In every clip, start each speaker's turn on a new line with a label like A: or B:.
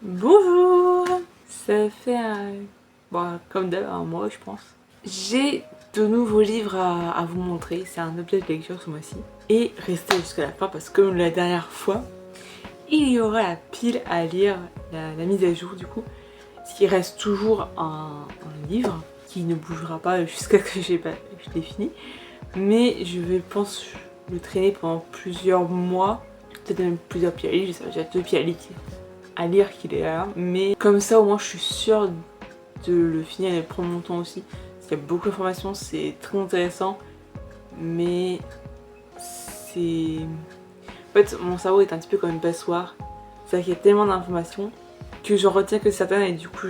A: Bonjour. Ça fait comme d'hab un mois je pense. J'ai de nouveaux livres à vous montrer, c'est un objet de lecture ce mois-ci. Et restez jusqu'à la fin parce que comme la dernière fois, il y aura la pile à lire, la mise à jour du coup. Ce qui reste toujours un livre qui ne bougera pas jusqu'à ce que je l'ai fini. Mais je vais, pense, le traîner pendant plusieurs mois, peut-être même plusieurs piles à lire, j'ai déjà 2 piles à lire qu'il est là, mais comme ça au moins je suis sûre de le finir et de prendre mon temps aussi. Parce qu'il y a beaucoup d'informations, c'est très intéressant, mais c'est... En fait mon cerveau est un petit peu comme une passoire, c'est-à-dire qu'il y a tellement d'informations que j'en retiens que certaines et du coup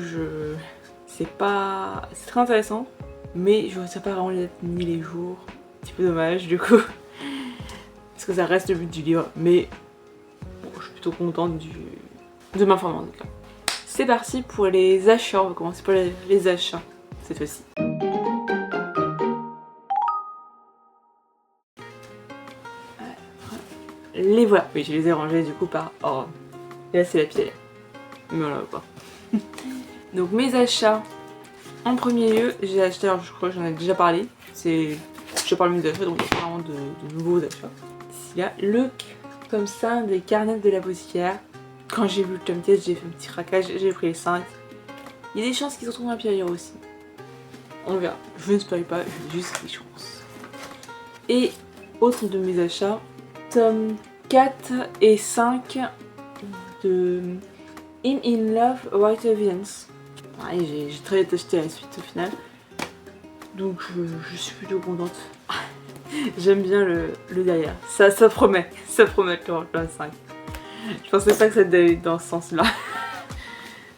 A: c'est très intéressant, mais je retiens pas vraiment les dates ni les jours, un petit peu dommage du coup, parce que ça reste le but du livre, mais bon, je suis plutôt contente de m'informer en tout cas. C'est parti pour les achats, on va commencer par les achats cette fois-ci. Les voilà, oui je les ai rangés du coup par ordre. Et là c'est la pile. Mais on la voit pas. Donc mes achats, en premier lieu, j'ai acheté, alors je crois que j'en ai déjà parlé, je parle de mes achats donc il y a vraiment de nouveaux achats. Il y a le comme ça des carnets de l'apothicaire. Quand j'ai vu le tome test, j'ai fait un petit craquage, j'ai pris les 5. Il y a des chances qu'ils se retrouvent dans la pile aussi. On verra. Je ne spoil pas, j'ai juste des chances. Et autre de mes achats, tome 4 et 5 de In Love White Evidence. Ouais, j'ai très hâte d'acheter la suite au final. Donc je suis plutôt contente. J'aime bien le derrière. Ça promet le 5. Je pensais pas que ça allait dans ce sens-là.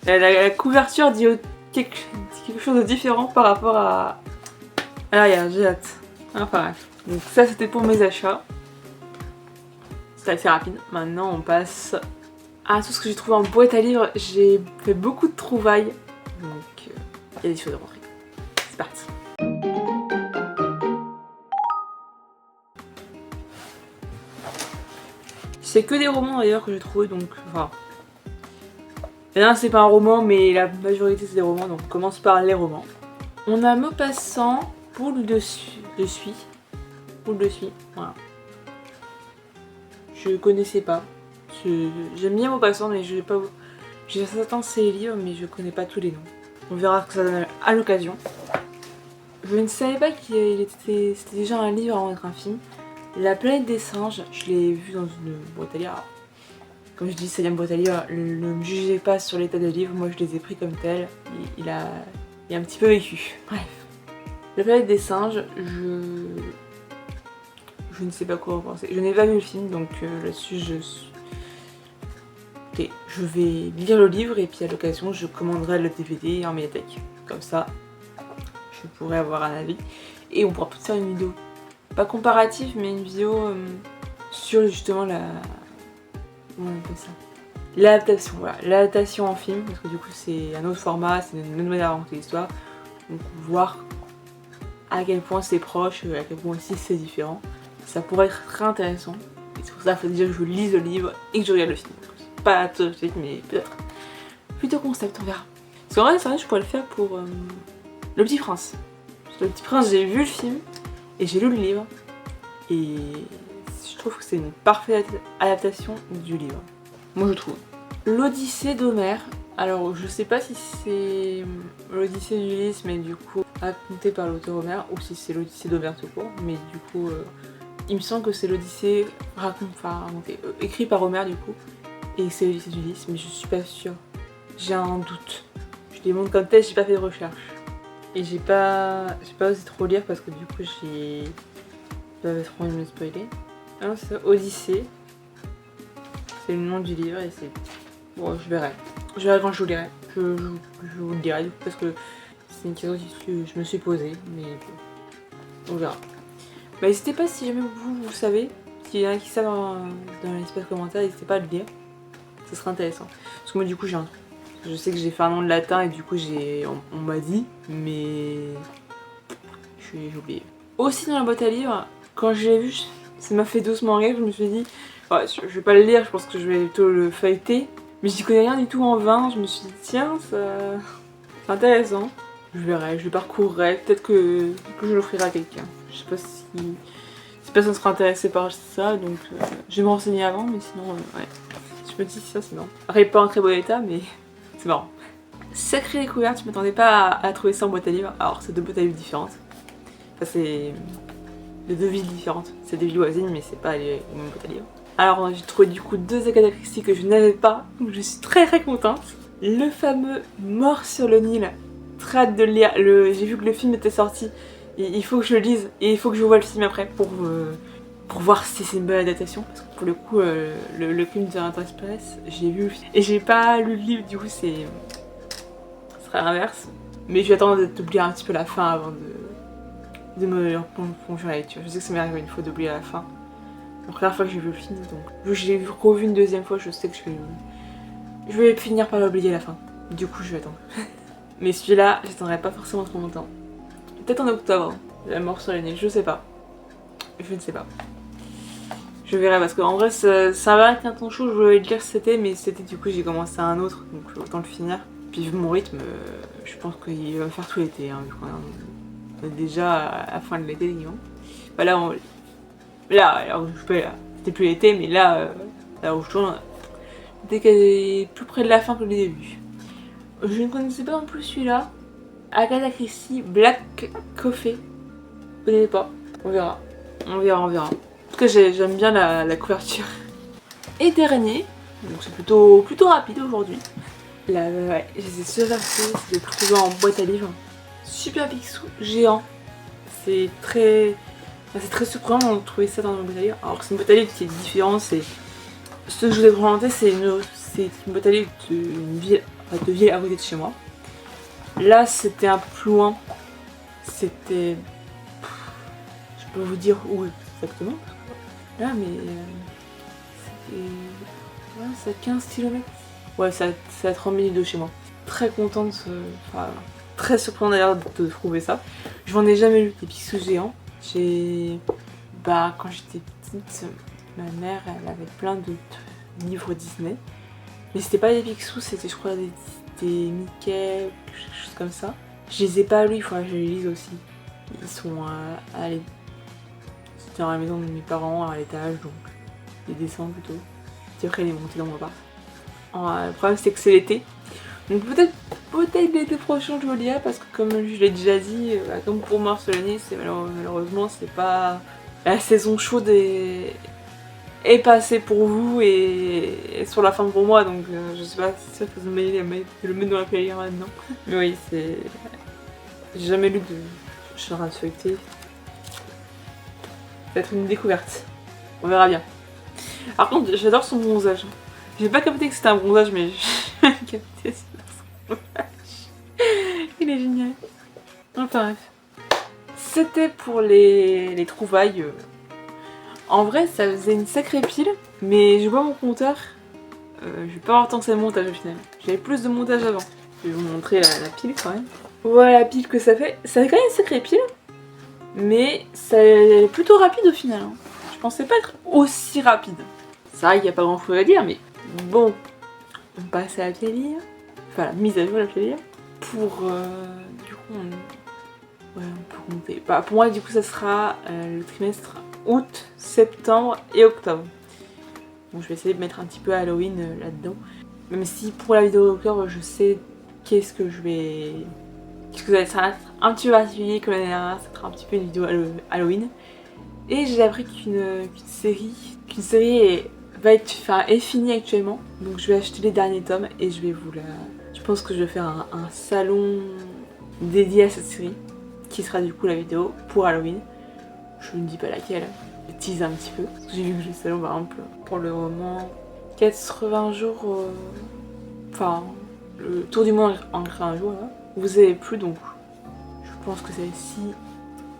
A: La couverture dit quelque chose de différent par rapport à l'arrière, j'ai hâte. Enfin bref. Donc ça c'était pour mes achats. C'était assez rapide. Maintenant on passe à tout ce que j'ai trouvé en boîte à livres. J'ai fait beaucoup de trouvailles. Donc il y a des choses à montrer. C'est parti. C'est que des romans d'ailleurs que j'ai trouvé donc enfin. Là c'est pas un roman mais la majorité c'est des romans donc on commence par les romans. On a Maupassant, Boule de Suie. Boule de Suie, voilà. Je connaissais pas. J'aime bien Maupassant mais je n'ai pas. J'ai certains de ses livres mais je connais pas tous les noms. On verra ce que ça donne à l'occasion. Je ne savais pas qu'il c'était déjà un livre avant d'être un film. La planète des singes, je l'ai vu dans une boîte à lire. Alors, comme je dis, c'est une boîte à lire, ne me jugez pas sur l'état des livres, moi je les ai pris comme tels. Il a un petit peu vécu. Bref. La planète des singes, je ne sais pas quoi en penser. Je n'ai pas vu le film donc là-dessus je vais lire le livre et puis à l'occasion je commanderai le DVD en médiathèque. Comme ça, je pourrais avoir un avis et on pourra peut-être faire une vidéo. Pas comparative mais une vidéo sur justement comment on appelle ça, l'adaptation, voilà, l'adaptation en film parce que du coup c'est un autre format, c'est une autre manière de raconter l'histoire. Donc voir à quel point c'est proche, à quel point aussi c'est différent. Ça pourrait être très intéressant. Et c'est pour ça qu'il faut déjà que je lise le livre et que je regarde le film. Pas tout de suite, mais peut-être. Plutôt concept, on verra. Parce qu'en vrai, c'est vrai, je pourrais le faire pour Le Petit Prince. Parce que Le Petit Prince, j'ai vu le film et j'ai lu le livre. Et je trouve que c'est une parfaite adaptation du livre. Moi, je trouve. L'Odyssée d'Homère. Alors, je sais pas si c'est l'Odyssée d'Ulysse, mais du coup raconté par l'auteur Homère, ou si c'est l'Odyssée d'Homère tout court, mais du coup, il me semble que c'est l'Odyssée écrit par Homère du coup, et c'est l'Odyssée d'Ulysse, mais je suis pas sûre. J'ai un doute. Je les montre comme tel, j'ai pas fait de recherche. Et j'ai pas osé trop lire parce que du coup j'avais trop envie de me spoiler. Alors c'est Odyssée. C'est le nom du livre et c'est... Bon, je verrai. Je verrai quand je vous lirai. Je vous le dirai du coup parce que c'est une question que je me suis posée, mais bon, on verra. Bah n'hésitez pas si jamais vous savez, s'il y en a qui savent dans l'espace commentaire, n'hésitez pas à le dire. Ce serait intéressant. Parce que moi du coup je sais que j'ai fait un nom de latin et du coup on m'a dit, mais j'ai oublié. Aussi dans la boîte à livres, quand je l'ai vu, ça m'a fait doucement rire, je me suis dit, ouais, je vais pas le lire, je pense que je vais plutôt le feuilleter. Mais j'y connais rien du tout en vin, je me suis dit tiens, ça... c'est intéressant. Je verrai, je le parcourrai, peut-être que je l'offrirai à quelqu'un. Je sais pas si personne sera intéressé par ça, donc je vais me renseigner avant, mais sinon, ouais. Je me dis ça, c'est marrant. Après, pas en très bon état, mais c'est marrant. Sacrée découverte, je m'attendais pas à trouver ça en boîte à livres. Alors, c'est deux boîtes à livres différentes. Enfin, c'est de deux villes différentes. C'est des villes voisines, mais c'est pas les mêmes boîtes à livres. Alors, j'ai trouvé du coup deux Agatha Christie que je n'avais pas, donc je suis très contente. Le fameux Mort sur le Nil. Très hâte de le lire. J'ai vu que le film était sorti. Il faut que je le lise et il faut que je vois le film après pour voir si c'est une bonne adaptation. Parce que pour le coup, le film de Oriental Express, j'ai vu et j'ai pas lu le livre, du coup ce serait l'inverse. Mais je vais attendre d'oublier un petit peu la fin avant de me plonger dans la lecture. Je sais que ça m'est arrivé une fois d'oublier la fin. La première fois que j'ai vu le film, donc vu que je l'ai revu une deuxième fois, je sais que je vais finir par l'oublier la fin. Du coup, je vais attendre. Mais celui-là, j'attendrai pas forcément trop longtemps. Peut-être en octobre, la Mort sur le Nil, je sais pas. Je ne sais pas. Je verrai parce qu'en vrai, ça va être un temps chaud, je voulais le dire cet été, mais cet été, du coup, j'ai commencé un autre, donc autant le finir. Puis vu mon rythme, je pense qu'il va me faire tout l'été, hein, vu qu'on est déjà à la fin de l'été, disons. Bah là, c'était plus l'été, mais là où je tourne, dès qu'elle est plus près de la fin que le début. Je ne connaissais pas non plus celui-là. Agatha Christie, Black Coffee. Je connais pas. On verra. On verra. En tout cas, j'aime bien la couverture. Et dernier, donc c'est plutôt rapide aujourd'hui. Là, ouais, je les ai surversés, c'est le trouver en boîte à livres. Super Picsou géant. C'est très surprenant de trouver ça dans une boîte à livres. Alors c'est une boîte à livres qui est différente. C'est ce que je vous ai présenté, c'est une boîte à livres de ville à côté de chez moi. Là, c'était un peu plus loin. C'était... Je peux vous dire où exactement. Là, mais... c'était... Ouais, c'est à 15 km. Ouais, c'est à 30 minutes de chez moi. Très contente, enfin, très surprenante d'ailleurs de trouver ça. Je m'en ai jamais lu des Picsou géants. Quand j'étais petite, ma mère, elle avait plein de livres Disney. Mais c'était pas des Picsou, c'était je crois des Mickey, quelque chose comme ça. Je les ai pas lus, il faudrait que je les lise aussi. Ils sont c'était dans la maison de mes parents à l'étage, donc ils descendent plutôt. Puis après les monter dans mon appart. Le problème c'est que c'est l'été. Donc peut-être l'été prochain je le lirai parce que comme je l'ai déjà dit, comme pour Mort sur le Nil, malheureusement c'est pas... La saison chaude est passée pour vous et sur la fin pour moi, donc je sais pas si ça peut me le mettre dans la playlist maintenant. Mais oui, c'est... J'ai jamais lu de Chara de feuilleté. Peut-être une découverte. On verra bien. Par contre, j'adore son bronzage. J'ai pas capté que c'était un bronzage, mais j'ai capté son bronzage. Il est génial. Enfin bref. C'était pour les trouvailles. En vrai, ça faisait une sacrée pile, mais je vois mon compteur. Je vais pas avoir tant que ça de montage au final. J'avais plus de montage avant. Je vais vous montrer la pile quand même. Voilà la pile que ça fait. Ça fait quand même une sacrée pile, mais c'est plutôt rapide au final. Hein. Je pensais pas être aussi rapide. C'est vrai qu'il n'y a pas grand chose à dire, mais bon, on passe à la playlist. Enfin, la mise à jour de la playlist. Pour du coup, on peut compter. Bah, pour moi, du coup, ça sera le trimestre août, septembre et octobre. Donc je vais essayer de mettre un petit peu Halloween là-dedans. Même si pour la vidéo d'octobre, je sais qu'est-ce que ça va être un petit peu particulier comme l'année dernière, ça sera un petit peu une vidéo Halloween. Et j'ai appris qu'une série est finie actuellement. Donc je vais acheter les derniers tomes et je vais je pense que je vais faire un salon dédié à cette série, qui sera du coup la vidéo pour Halloween. Je ne dis pas laquelle, je tease un petit peu. Parce que j'ai vu que le salon, par exemple, pour le roman 80 jours, enfin, le tour du monde en 80 jours, là, vous avez plu, donc je pense que celle-ci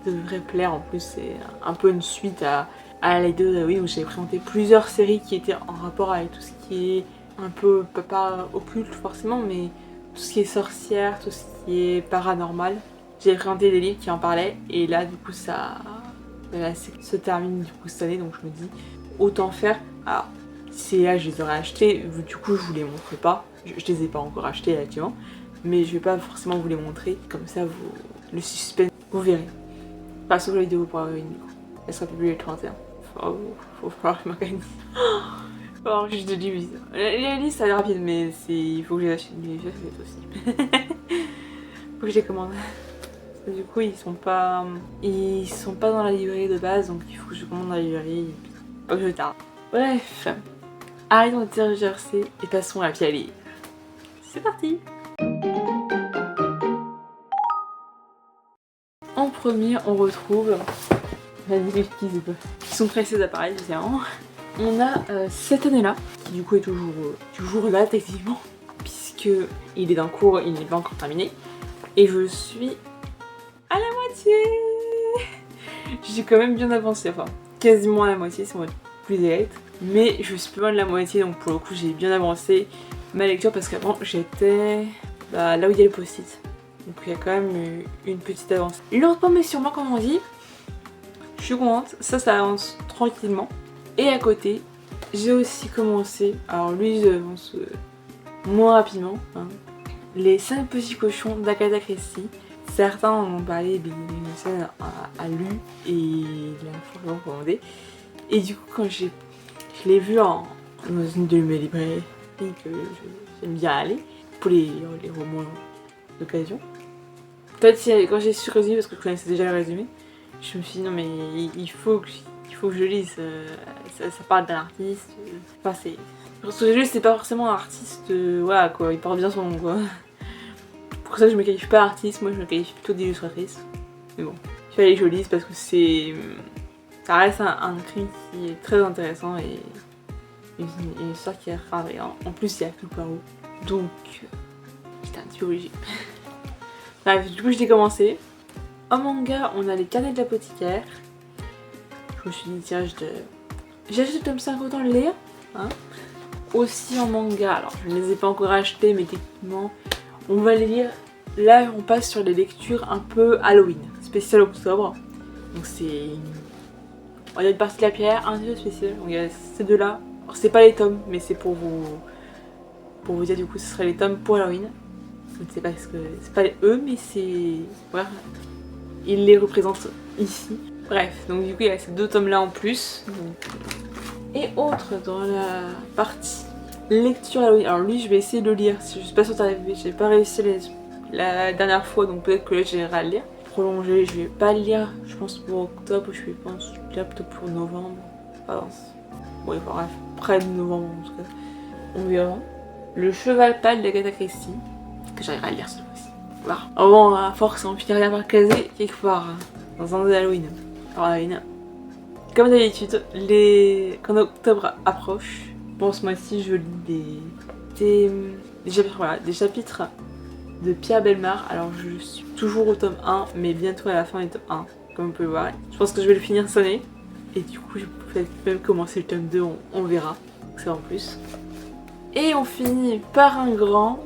A: devrait plaire. En plus, c'est un peu une suite à la vidéo d'Halloween où j'ai présenté plusieurs séries qui étaient en rapport avec tout ce qui est un peu, pas occulte forcément, mais tout ce qui est sorcière, tout ce qui est paranormal. J'ai présenté des livres qui en parlaient, et là, du coup, ça se termine du coup cette année, donc je me dis autant faire. Alors, d'ici là je les aurais achetés, du coup je vous les montre pas, je les ai pas encore achetés actuellement, mais je vais pas forcément vous les montrer, comme ça le suspense, vous verrez. Pas sur la vidéo pour avoir une vidéo, elle sera publiée le 31. Faut falloir que je m'organise. Alors juste de divise. Les listes ça va rapide mais il faut que je les achète, mais ça c'est aussi. Faut que je les commande. Du coup ils sont pas dans la librairie de base, donc il faut que je commande dans la librairie. Pas que je tarde. Bref, arrêtons de tergiverser et passons à la pied à lire. C'est parti. En premier, on retrouve les qui sont pressés d'appareils, évidemment. On a cette année-là, qui du coup est toujours là techniquement, puisque il est dans le cours, il n'est pas encore terminé. Et je suis à la moitié. Je suis quand même bien avancée, enfin quasiment à la moitié si on va être plus exact. Mais je suis plus loin de la moitié, donc pour le coup j'ai bien avancé ma lecture parce qu'avant j'étais là où il y a le post-it. Donc il y a quand même une petite avance. Lentement mais sûrement comme on dit, je suis contente, ça avance tranquillement. Et à côté, j'ai aussi commencé, alors lui j'avance moins rapidement, hein, les 5 petits cochons d'Agatha Christie. Certains en ont parlé, une scène a lu et il a fortement recommandé. Et du coup quand je l'ai vu dans une de mes librairies que j'aime bien aller, pour les romans d'occasion. Peut-être quand j'ai su résumé, parce que je connaissais déjà le résumé, je me suis dit non mais il faut que je lise, ça parle d'un artiste, enfin c'est... Parce que j'ai lu c'est pas forcément un artiste, voilà quoi, il porte bien son nom quoi. Pour ça je me qualifie pas artiste, moi je me qualifie plutôt d'illustratrice. Mais bon, il fallait que je lise parce que ça reste un crime qui est très intéressant et une histoire qui est rare et en plus il y a que le poireau. Donc, j'étais un petit peu obligée. Bref, du coup je l'ai commencé. En manga, on a les carnets de l'apothicaire. Je me suis dit tiens, j'achète le tome 5 autant le lire. Hein. Aussi en manga, alors je ne les ai pas encore achetés mais techniquement on va les lire. Là on passe sur les lectures un peu Halloween, spécial octobre. Donc c'est... On a une partie de la pierre, un peu spécial. Donc il y a ces deux là. Alors c'est pas les tomes mais c'est pour vous dire du coup ce serait les tomes pour Halloween. Je ne sais pas ce que... C'est pas eux mais c'est... Voilà. Ils les représentent ici. Bref, donc du coup il y a ces deux tomes là en plus. Et autre dans la partie lecture Halloween. Alors lui je vais essayer de le lire, je suis pas sûre d'arriver, j'ai pas réussi la dernière fois donc peut-être que là j'irai à le lire. Prolonger, je vais pas le lire, je pense pour octobre, je pense là plutôt pour novembre. Enfin, bon, bref, près de novembre en tout cas. On verra. Le cheval pâle d'Agatha Christie, que j'arriverai à lire cette fois-ci. Voilà. Bon, à force, on finira par caser quelque part dans un des Halloween. Alors, Halloween. Comme d'habitude, quand octobre approche, bon ce mois-ci je lis des chapitres de Pierre Bellemare. Alors je suis toujours au tome 1, mais bientôt à la fin du tome 1, comme vous pouvez voir. Je pense que je vais le finir cette année. Et du coup je peux même commencer le tome 2, on verra. C'est en plus. Et on finit par un grand,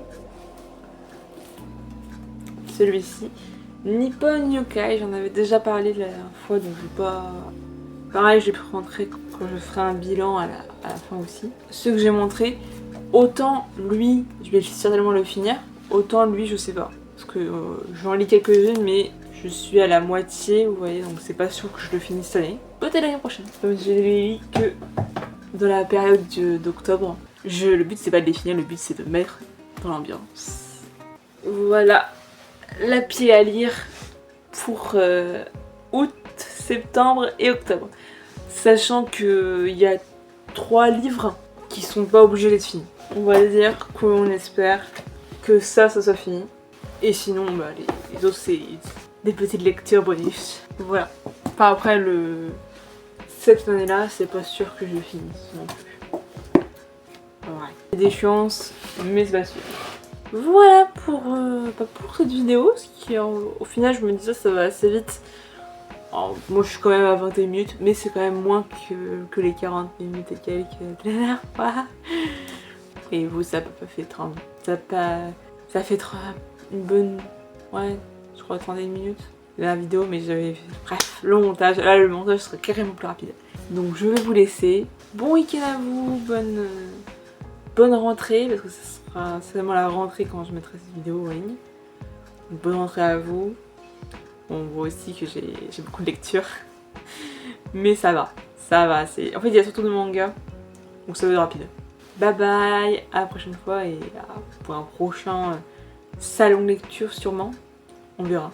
A: celui-ci, Nippon Yokai. J'en avais déjà parlé la dernière fois, donc je vais pas... Pareil, je les présenterai quand je ferai un bilan à la fin aussi. Ceux que j'ai montrés, autant lui, je vais certainement le finir, autant lui, je sais pas. Parce que j'en lis quelques-unes, mais je suis à la moitié, vous voyez, donc c'est pas sûr que je le finisse cette année. Peut-être l'année prochaine. Comme je les lis que dans la période d'octobre. Le but c'est pas de les finir, le but c'est de mettre dans l'ambiance. Voilà, la pied à lire pour août, septembre et octobre. Sachant qu'il y a 3 livres qui sont pas obligés d'être finis. On va dire qu'on espère que ça soit fini. Et sinon, bah, les autres, c'est des petites lectures bonus. Voilà. Enfin, après, cette année-là, c'est pas sûr que je finisse non plus. Ouais. Il y a des chances, mais c'est pas sûr. Voilà pour cette vidéo. Ce qui, au final, je me disais, ça va assez vite. Alors, moi je suis quand même à 21 minutes, mais c'est quand même moins que les 40 minutes et quelques de la dernière fois. Et vous, ça n'a pas fait 30. Ça fait une bonne... Ouais, je crois 31 minutes de la vidéo, mais j'avais... Bref, le montage. Là, le montage serait carrément plus rapide. Donc je vais vous laisser. Bon week-end à vous, bonne rentrée, parce que ce sera seulement la rentrée quand je mettrai cette vidéo en ligne. Donc bonne rentrée à vous. On voit aussi que j'ai beaucoup de lectures. Mais ça va. En fait il y a surtout de mangas, donc ça va être rapide. Bye bye, à la prochaine fois et pour un prochain salon lecture sûrement. On verra.